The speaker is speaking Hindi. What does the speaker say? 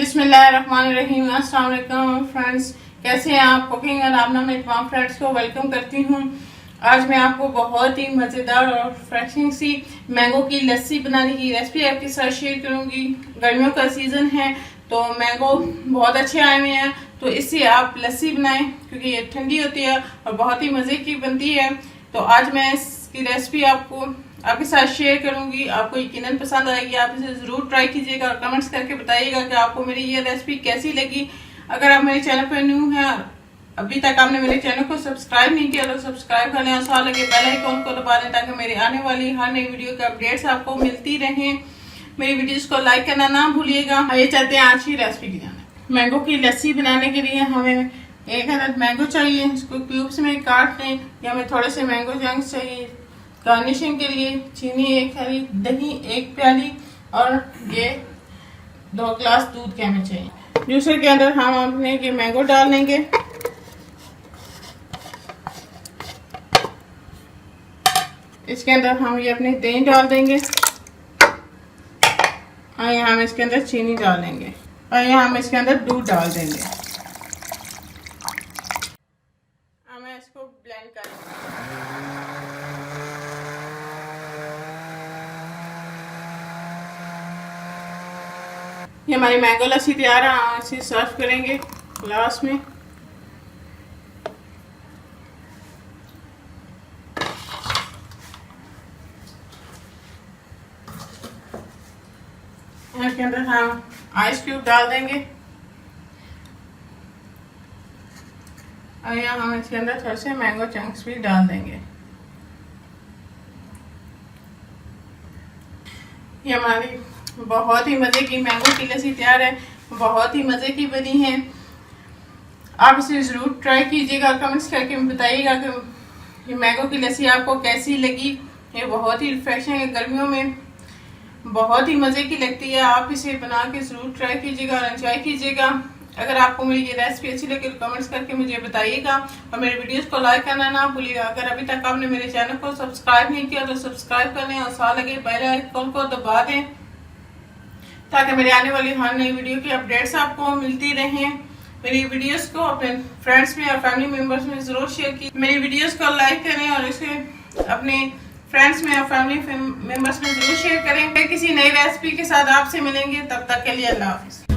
बिस्मिल्लाहिर्रहमानिर्रहीम। अस्सलाम वालेकुम फ्रेंड्स, कैसे हैं आप? कुकिंग और आपना में तमाम फ्रेंड्स को वेलकम करती हूँ। आज मैं आपको बहुत ही मज़ेदार और फ्रेशिंग सी मैंगो की लस्सी बनाने की रेसिपी आपके साथ शेयर करूँगी। गर्मियों का सीज़न है तो मैंगो बहुत अच्छे आए हुए हैं, तो इससे आप लस्सी बनाएं क्योंकि ये ठंडी होती है और बहुत ही मज़े की बनती है। तो आज मैं इसकी रेसिपी आपके साथ शेयर करूंगी। आपको यकीनन पसंद आएगी। आप इसे ज़रूर ट्राई कीजिएगा और कमेंट्स करके बताइएगा कि आपको मेरी ये रेसिपी कैसी लगी। अगर आप मेरे चैनल पर न्यू हैं, अभी तक आपने मेरे चैनल को सब्सक्राइब नहीं किया तो सब्सक्राइब कर लें और साथ लगे बेल आइकन को दबा दें ताकि मेरे आने वाली हर नई वीडियो के अपडेट्स आपको मिलती रहें। मेरी वीडियोस को लाइक करना ना भूलिएगा। आइए चलते हैं आज की रेसिपी की जाने। मैंगो की लस्सी बनाने के लिए हमें 1 अदद मैंगो चाहिए। इसको क्यूब्स में काट लें या हमें थोड़े से मैंगो जंक्स चाहिए। गार्निशिंग के लिए चीनी 1 हरी, दही 1 प्याली और ये 2 ग्लास दूध के हमें चाहिए। जूसर के अंदर हम अपने ये मैंगो डाल लेंगे। इसके अंदर हम ये अपनी दही डाल देंगे और यहाँ हम इसके अंदर चीनी डाल देंगे और यहाँ हम इसके अंदर दूध डाल देंगे। हमें इसको ब्लेंड करेंगे। ये हमारी मैंगो लस्सी तैयार है। हम इसे सर्व करेंगे ग्लास में। इसके अंदर हम आइस क्यूब डाल देंगे और यहाँ हम इसके अंदर थोड़े से मैंगो चंक्स भी डाल देंगे। ये हमारी बहुत ही मज़े की मैंगो की लस्सी तैयार है। बहुत ही मज़े की बनी है। आप इसे ज़रूर ट्राई कीजिएगा। कमेंट्स करके बताइएगा कि ये मैंगो की लस्सी आपको कैसी लगी। ये बहुत ही रिफ्रेशिंग है, गर्मियों में बहुत ही मज़े की लगती है। आप इसे बना के ज़रूर ट्राई कीजिएगा और एंजॉय कीजिएगा। अगर आपको मेरी ये रेसिपी अच्छी लगे तो कमेंट्स करके मुझे बताइएगा और मेरे वीडियोस को लाइक करना ना भूलिएगा। अगर अभी तक आपने मेरे चैनल को सब्सक्राइब नहीं किया तो सब्सक्राइब कर लें और साथ लगे बेल आइकन को दबा दें ताकि मेरे आने वाली हर नई वीडियो की अपडेट्स आपको मिलती रहें। मेरी वीडियोस को अपने फ्रेंड्स में और फैमिली मेम्बर्स में ज़रूर शेयर कीजिए। मेरी वीडियोस को लाइक करें और इसे अपने फ्रेंड्स में और फैमिली मेम्बर्स में ज़रूर शेयर करें। किसी नई रेसिपी के साथ आपसे मिलेंगे, तब तक के लिए अल्लाह हाफिज़।